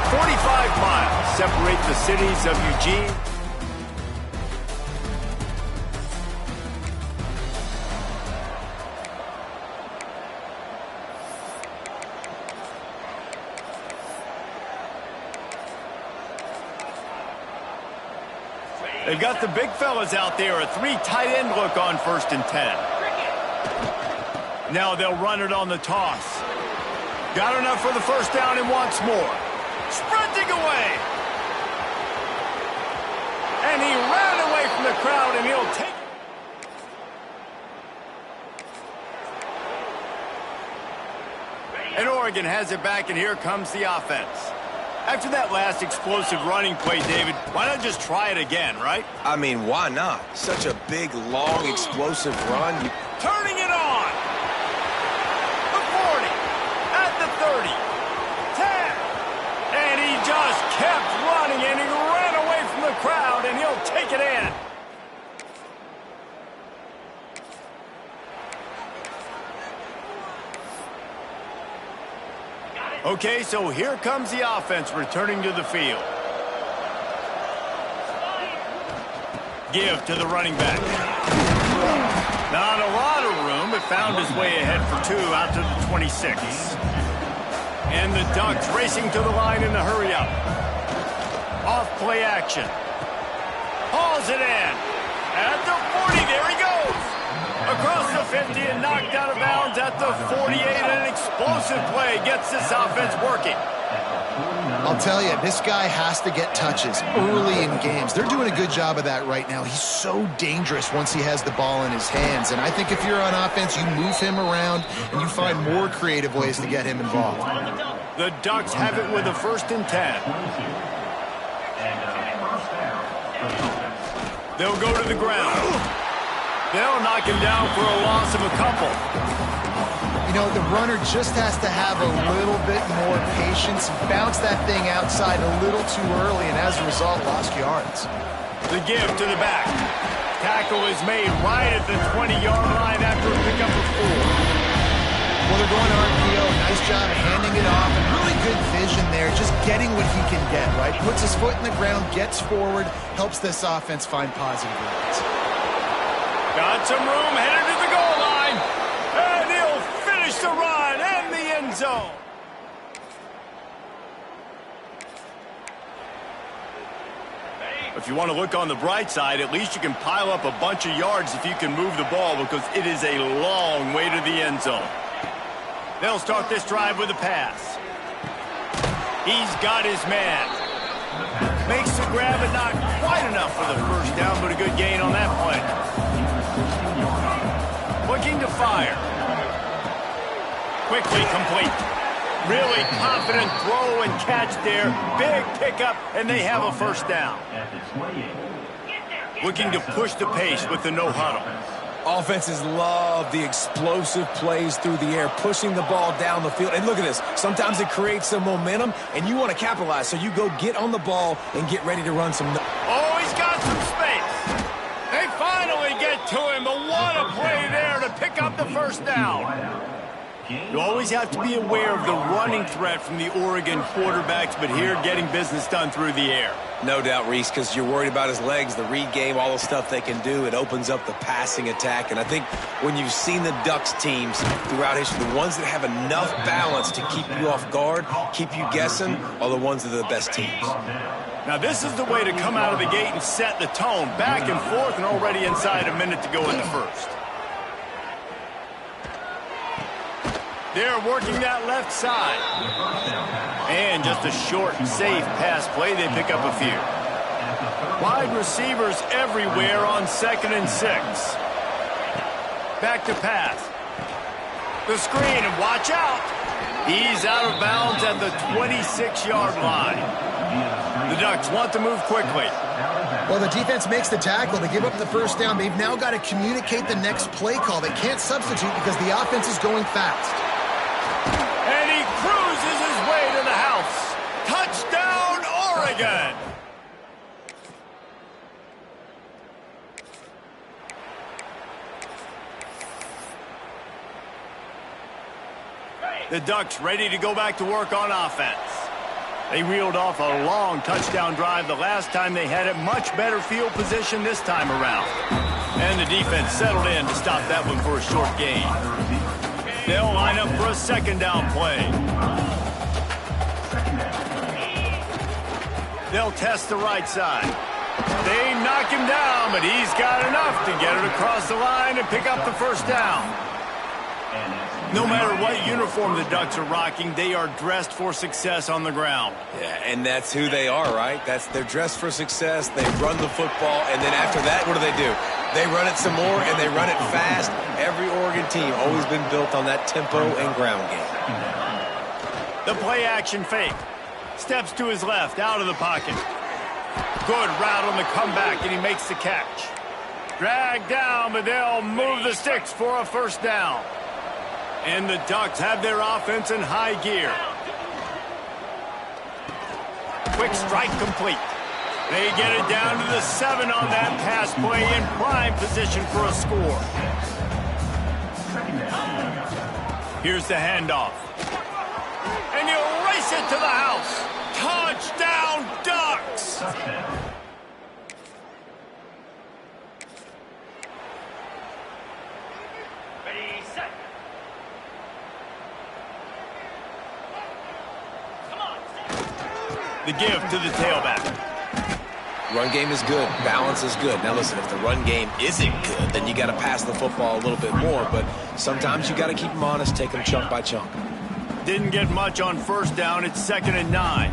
45 miles separate the cities of Eugene. They've got the big fellas out there, a 3 tight end look on 1st and 10. Now they'll run it on the toss. Got enough for the first down and wants more. Sprinting away. And he ran away from the crowd, and he'll take it. And Oregon has it back, and here comes the offense. After that last explosive running play, David, why not just try it again, right? I mean, why not? Such a big, long, explosive run. Turning it on. The 40. At the 30. 10. And he just kept running, and he ran away from the crowd, and he'll take it in. Okay, so here comes the offense returning to the field. Give to the running back. Not a lot of room, but found his way ahead for 2 out to the 26. And the Ducks racing to the line in a hurry-up. Off play action. Hauls it in. At the 40, there he goes. Across the 50 and knocked out of bounds at the 48. An explosive play gets this offense working. I'll tell you, this guy has to get touches early in games. They're doing a good job of that right now. He's so dangerous once he has the ball in his hands. And I think if you're on offense, you move him around and you find more creative ways to get him involved. The Ducks have it with a 1st and 10. They'll go to the ground. They'll knock him down for a loss of a couple. You know, the runner just has to have a little bit more patience. Bounce that thing outside a little too early, and as a result, lost yards. The give to the back. Tackle is made right at the 20-yard line after a pickup of 4. Well, they're going RPO. Nice job handing it off. And really good vision there, just getting what he can get, right? Puts his foot in the ground, gets forward, helps this offense find positive yards. Got some room, headed to the goal line. And he'll finish the run and the end zone. If you want to look on the bright side, at least you can pile up a bunch of yards if you can move the ball, because it is a long way to the end zone. They'll start this drive with a pass. He's got his man. Makes the grab, and not quite enough for the first down, but a good gain on that play. Looking to fire. Quickly complete. Really confident throw and catch there. Big pickup, and they have a first down. Looking to push the pace with the no huddle. Offenses love the explosive plays through the air, pushing the ball down the field. And look at this. Sometimes it creates some momentum, and you want to capitalize. So you go get on the ball and get ready to run some. Oh, he's got some space. They finally get to him, but what a play there to pick up the first down. You always have to be aware of the running threat from the Oregon quarterbacks, but here getting business done through the air. No doubt, Reese, because you're worried about his legs, the read game, all the stuff they can do. It opens up the passing attack. And I think when you've seen the Ducks teams throughout history, the ones that have enough balance to keep you off guard, keep you guessing, are the ones that are the best teams. Now this is the way to come out of the gate and set the tone. Back and forth, and already inside a minute to go in the first. They're working that left side. And just a short and safe pass play. They pick up a few. Wide receivers everywhere on 2nd and 6. Back to pass. The screen, and watch out. He's out of bounds at the 26-yard line. The Ducks want to move quickly. Well, the defense makes the tackle. They give up the first down. They've now got to communicate the next play call. They can't substitute because the offense is going fast. And he cruises his way to the house. Touchdown, Oregon! The Ducks ready to go back to work on offense. They reeled off a long touchdown drive the last time they had it. Much better field position this time around. And the defense settled in to stop that one for a short gain. They'll line up for a second down play. They'll test the right side. They knock him down, but he's got enough to get it across the line and pick up the first down. No matter what uniform the Ducks are rocking, they are dressed for success on the ground. Yeah, and that's who they are, right? They're dressed for success. They run the football, and then after that, what do? They run it some more, and they run it fast. Every Oregon team always been built on that tempo and ground game. The play-action fake. Steps to his left, out of the pocket. Good route on the comeback, and he makes the catch. Dragged down, but they'll move the sticks for a first down. And the Ducks have their offense in high gear. Quick strike complete. They get it down to the 7 on that pass play in prime position for a score. Here's the handoff. And he'll race it to the house. Touchdown, Ducks! Ready, set. The give to the tailback. Run game is good. Balance is good. Now listen, if the run game isn't good, then you got to pass the football a little bit more. But sometimes you got to keep them honest, take them chunk by chunk. Didn't get much on first down. It's 2nd and 9.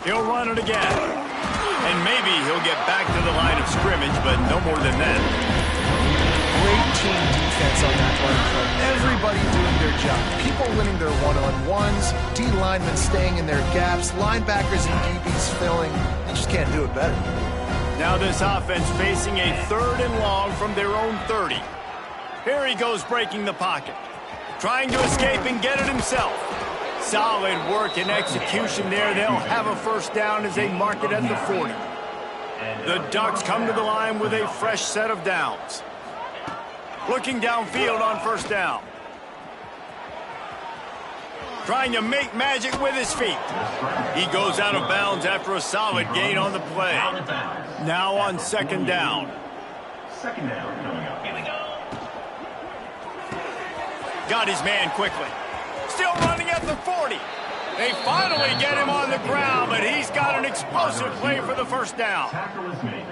He'll run it again. And maybe he'll get back to the line of scrimmage, but no more than that. Great team defense on that run play. Everybody doing their job. People winning their one-on-ones, D-linemen staying in their gaps, linebackers and DBs filling. They just can't do it better. Now this offense facing a 3rd and long from their own 30. Here he goes breaking the pocket. Trying to escape and get it himself. Solid work and execution there. They'll have a first down as they mark it at the 40. The Ducks come to the line with a fresh set of downs. Looking downfield on first down. Trying to make magic with his feet. He goes out of bounds after a solid gain on the play. Now on 2nd down. Second down coming up. Here we go. Got his man quickly. Still running at the 40. They finally get him on the ground, but he's got an explosive play for the first down. Tackle is made.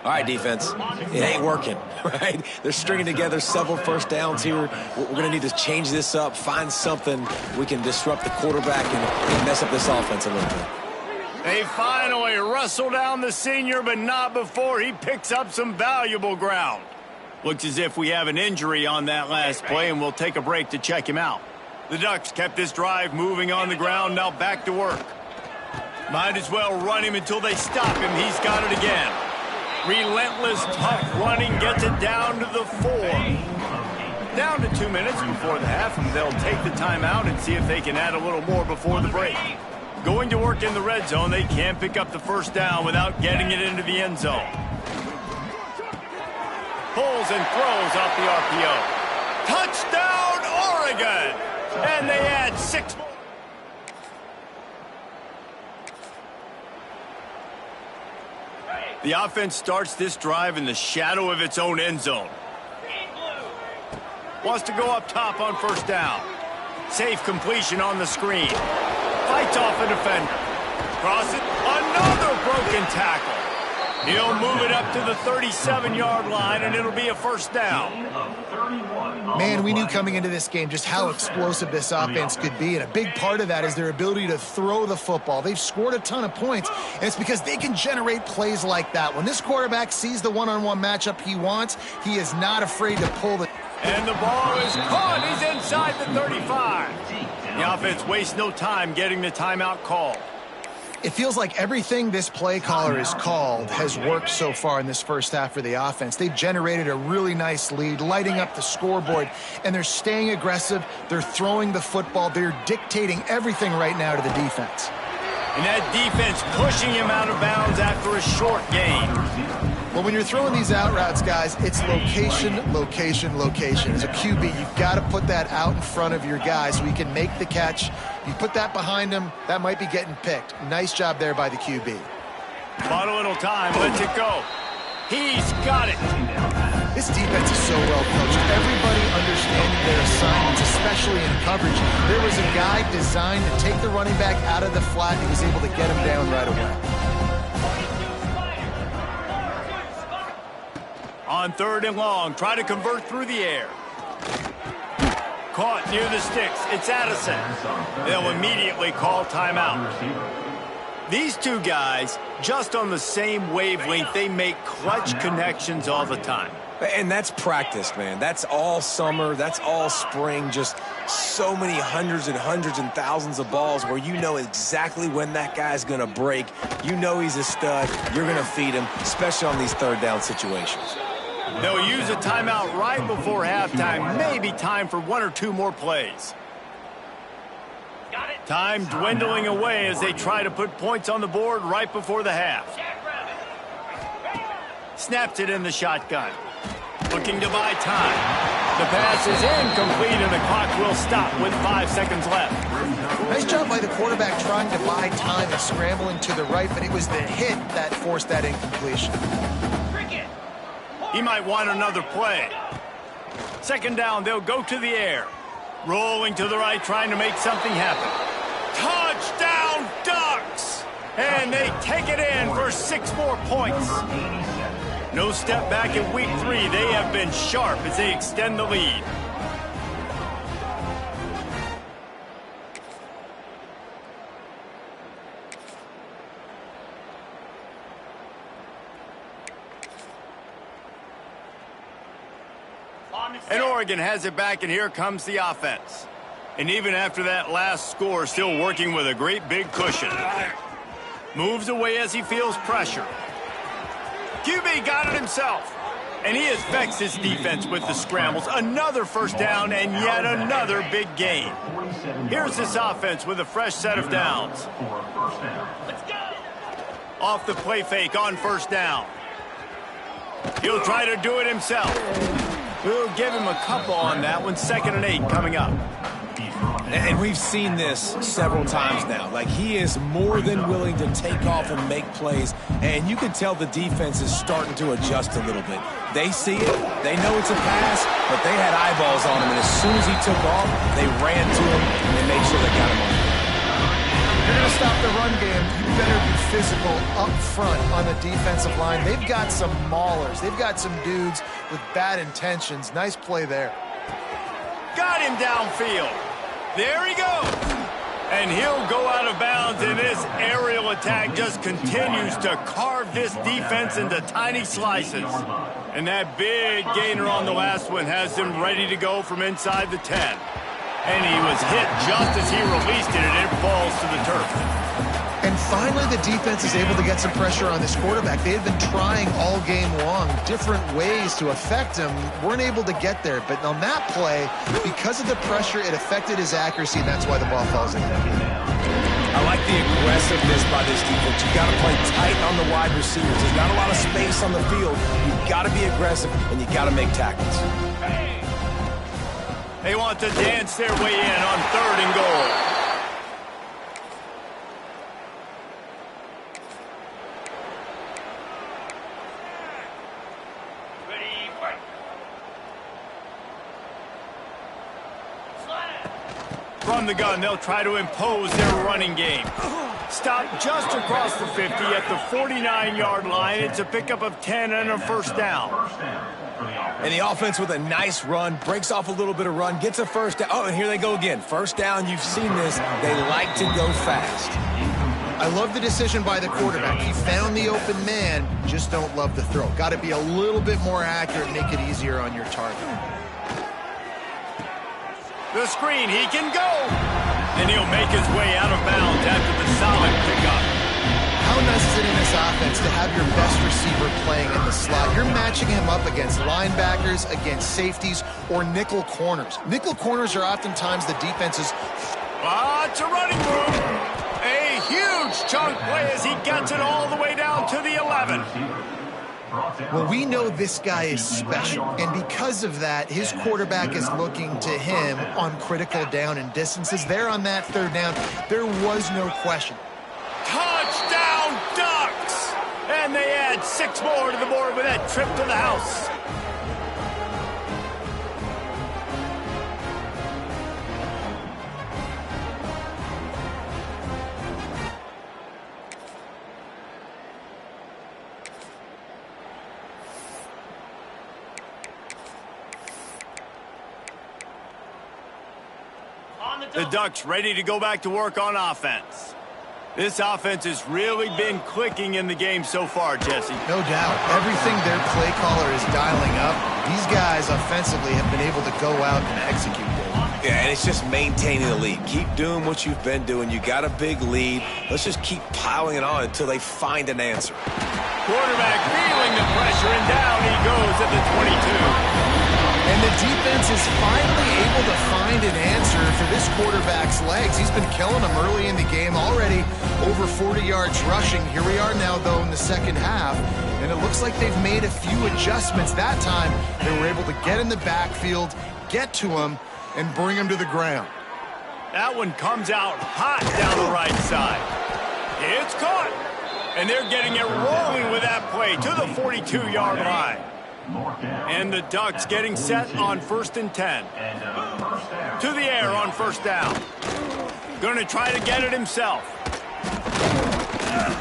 All right, defense, it ain't working, right? They're stringing together several first downs here. We're going to need to change this up, find something we can disrupt the quarterback and mess up this offense a little bit. They finally wrestle down the senior, but not before he picks up some valuable ground. Looks as if we have an injury on that last play, and we'll take a break to check him out. The Ducks kept this drive moving on the ground, now back to work. Might as well run him until they stop him. He's got it again. Relentless, tough running gets it down to the 4. Down to 2 minutes before the half, and they'll take the timeout and see if they can add a little more before the break. Going to work in the red zone, they can't pick up the first down without getting it into the end zone. Pulls and throws off the RPO. Touchdown, Oregon! And they add 6 more. The offense starts this drive in the shadow of its own end zone. Wants to go up top on first down. Safe completion on the screen. Fights off a defender. Cross it. Another broken tackle. He'll move it up to the 37-yard line, and it'll be a first down. Man, we knew coming into this game just how explosive this offense could be, and a big part of that is their ability to throw the football. They've scored a ton of points, and it's because they can generate plays like that. When this quarterback sees the one-on-one matchup he wants, he is not afraid to pull the... And the ball is caught. He's inside the 35. The offense wastes no time getting the timeout called. It feels like everything this play caller has called has worked so far in this first half for the offense. They've generated a really nice lead, lighting up the scoreboard, and they're staying aggressive. They're throwing the football. They're dictating everything right now to the defense. And that defense pushing him out of bounds after a short gain. Well, when you're throwing these out routes, guys, it's location, location, location. As a QB, you've got to put that out in front of your guy so he can make the catch. You put that behind him, that might be getting picked. Nice job there by the QB. Bought a little time, lets it go. He's got it. This defense is so well coached. Everybody understanding their assignments, especially in coverage. There was a guy designed to take the running back out of the flat, and he was able to get him down right away. On 3rd and long, try to convert through the air. Caught near the sticks. It's Addison. They'll immediately call timeout. These two guys, just on the same wavelength, they make clutch connections all the time. And that's practice, man. That's all summer. That's all spring. Just so many hundreds and thousands of balls where you know exactly when that guy's going to break. You know he's a stud. You're going to feed him, especially on these 3rd down situations. They'll use a timeout right before halftime. Maybe time for 1 or 2 more plays. Time dwindling away as they try to put points on the board right before the half. Snaps it in the shotgun. Looking to buy time. The pass is incomplete and the clock will stop with 5 seconds left. Nice job by the quarterback trying to buy time and scrambling to the right, but it was the hit that forced that incompletion. He might want another play. 2nd down, they'll go to the air. Rolling to the right, trying to make something happen. Touchdown, Ducks! And they take it in for 6 more points. No step back in week 3. They have been sharp as they extend the lead. And Oregon has it back, and here comes the offense. And even after that last score, still working with a great big cushion. Moves away as he feels pressure. QB got it himself. And he has vexed his defense with the scrambles. Another 1st down and yet another big gain. Here's this offense with a fresh set of downs. Off the play fake on 1st down. He'll try to do it himself. We'll give him a couple on that one. 2nd and 8 coming up. And we've seen this several times now. Like, he is more than willing to take off and make plays. And you can tell the defense is starting to adjust a little bit. They see it. They know it's a pass, but they had eyeballs on him. And as soon as he took off, they ran to him, and they made sure they got him on. If you're going to stop the run game, you better be physical up front on the defensive line. They've got some maulers. They've got some dudes with bad intentions. Nice play there. Got him downfield. There he goes. And he'll go out of bounds, and this aerial attack just continues to carve this defense into tiny slices. And that big gainer on the last one has him ready to go from inside the 10. And he was hit just as he released it, and it falls to the turf. And finally, the defense is able to get some pressure on this quarterback. They had been trying all game long different ways to affect him. Weren't able to get there. But on that play, because of the pressure, it affected his accuracy, and that's why the ball falls in. I like the aggressiveness by this defense. You've got to play tight on the wide receivers. There's not a lot of space on the field. You've got to be aggressive, and you've got to make tackles. They want to dance their way in on 3rd and goal. From the gun, they'll try to impose their running game. Stop just across the 50 at the 49-yard line. It's a pickup of 10 and a 1st down. And the offense with a nice run, breaks off a little bit of run, gets a 1st down. Oh, and here they go again. 1st down, you've seen this. They like to go fast. I love the decision by the quarterback. He found the open man, just don't love the throw. Got to be a little bit more accurate, make it easier on your target. The screen, he can go. And he'll make his way out of bounds after the solid pickup. How nice is it in this offense to have your best receiver playing in the slot? You're matching him up against linebackers, against safeties, or nickel corners. Nickel corners are oftentimes the defense's... Lots of running room. A huge chunk play as he gets it all the way down to the 11. Well, we know this guy is special, and because of that, his quarterback is looking to him on critical down and distances. There on that third down, there was no question. Touchdown, Ducks! And they add 6 more to the board with that trip to the house. The Ducks ready to go back to work on offense. This offense has really been clicking in the game so far, Jesse. No doubt. Everything their play caller is dialing up, these guys offensively have been able to go out and execute them. Yeah, and it's just maintaining the lead. Keep doing what you've been doing. You got a big lead. Let's just keep piling it on until they find an answer. Quarterback feeling the pressure, and down he goes at the 22. And the defense is finally able to find an answer for this quarterback's legs. He's been killing them early in the game, already over 40 yards rushing. Here we are now, though, in the second half, and it looks like they've made a few adjustments. That time, they were able to get in the backfield, get to him, and bring him to the ground. That one comes out hot down the right side. It's caught, and they're getting it rolling with that play to the 42-yard line. And the Ducks getting set on 1st and 10. To the air on 1st down. Going to try to get it himself.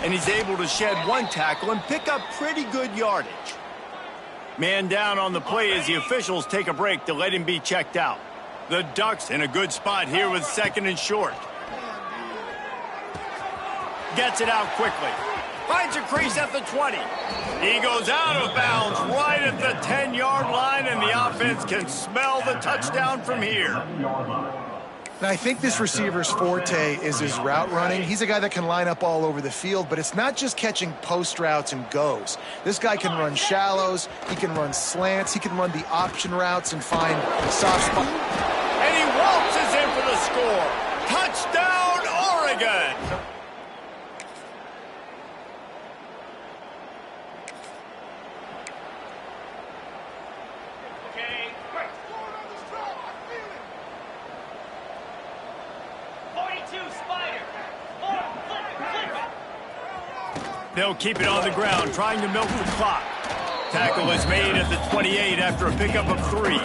And he's able to shed 1 tackle and pick up pretty good yardage. Man down on the play as the officials take a break to let him be checked out. The Ducks in a good spot here with 2nd and short. Gets it out quickly. Finds a crease at the 20. He goes out of bounds right at the 10-yard line, and the offense can smell the touchdown from here. Now, I think this receiver's forte is his route running. He's a guy that can line up all over the field, but it's not just catching post routes and goes. This guy can run shallows, he can run slants, he can run the option routes and find soft spots. And he waltzes in for the score. Touchdown, Oregon! They'll keep it on the ground, trying to milk the clock. Tackle is made at the 28 after a pickup of 3.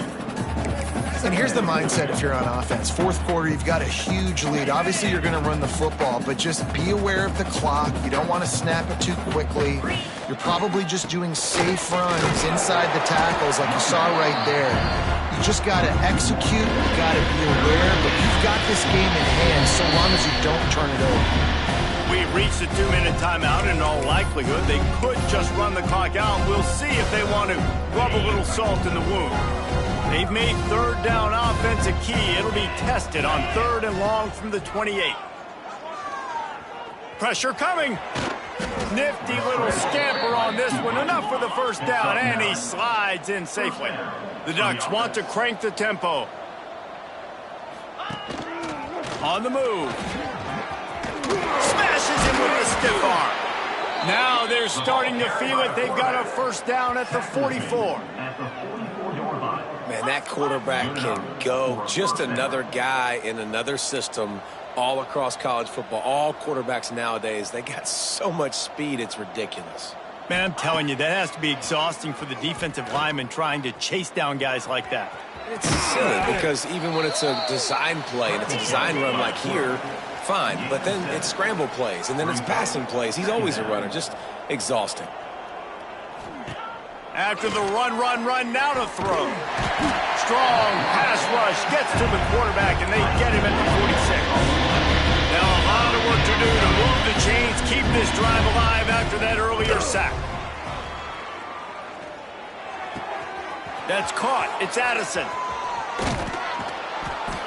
And here's the mindset if you're on offense. 4th quarter, you've got a huge lead. Obviously, you're going to run the football, but just be aware of the clock. You don't want to snap it too quickly. You're probably just doing safe runs inside the tackles like you saw right there. You just got to execute. You got to be aware, but you've got this game in hand so long as you don't turn it over. We've reached the 2-minute timeout, and in all likelihood, they could just run the clock out. We'll see if they want to rub a little salt in the wound. They've made 3rd down offense a key. It'll be tested on 3rd and long from the 28. Pressure coming. Nifty little scamper on this one. Enough for the 1st down, and he slides in safely. The Ducks want to crank the tempo. On the move. Smashes him with a stiff arm. Now they're starting to feel it. They've got a 1st down at the 44. Man, that quarterback can go. Just another guy in another system all across college football. All quarterbacks nowadays, they got so much speed, it's ridiculous. Man, I'm telling you, that has to be exhausting for the defensive lineman trying to chase down guys like that. It's silly because even when it's a design play and it's a design run like here, fine, but then it's scramble plays, and then it's passing plays. He's always a runner, just exhausting. After the run, now to throw. Strong pass rush gets to the quarterback, and they get him at the 46. Now a lot of work to do to move the chains, keep this drive alive after that earlier sack. That's caught. It's Addison.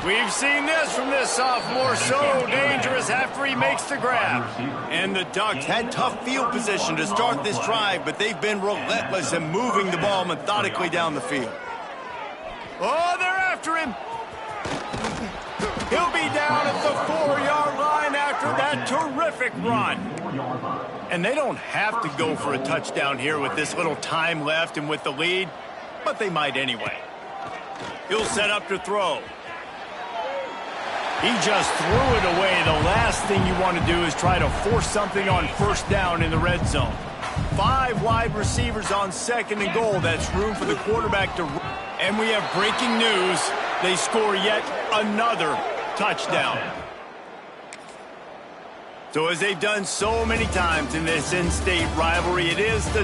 We've seen this from this sophomore, so dangerous after he makes the grab. And the Ducks had tough field position to start this drive, but they've been relentless in moving the ball methodically down the field. Oh, they're after him. He'll be down at the 4-yard line after that. that terrific run. 4-yard line. And they don't have to go for a touchdown here with this little time left and with the lead, but they might anyway. He'll set up to throw. He just threw it away. The last thing you want to do is try to force something on first down in the red zone. 5 wide receivers on second and goal. That's room for the quarterback to run. And we have breaking news. They score yet another touchdown. So as they've done so many times in this in-state rivalry, it is the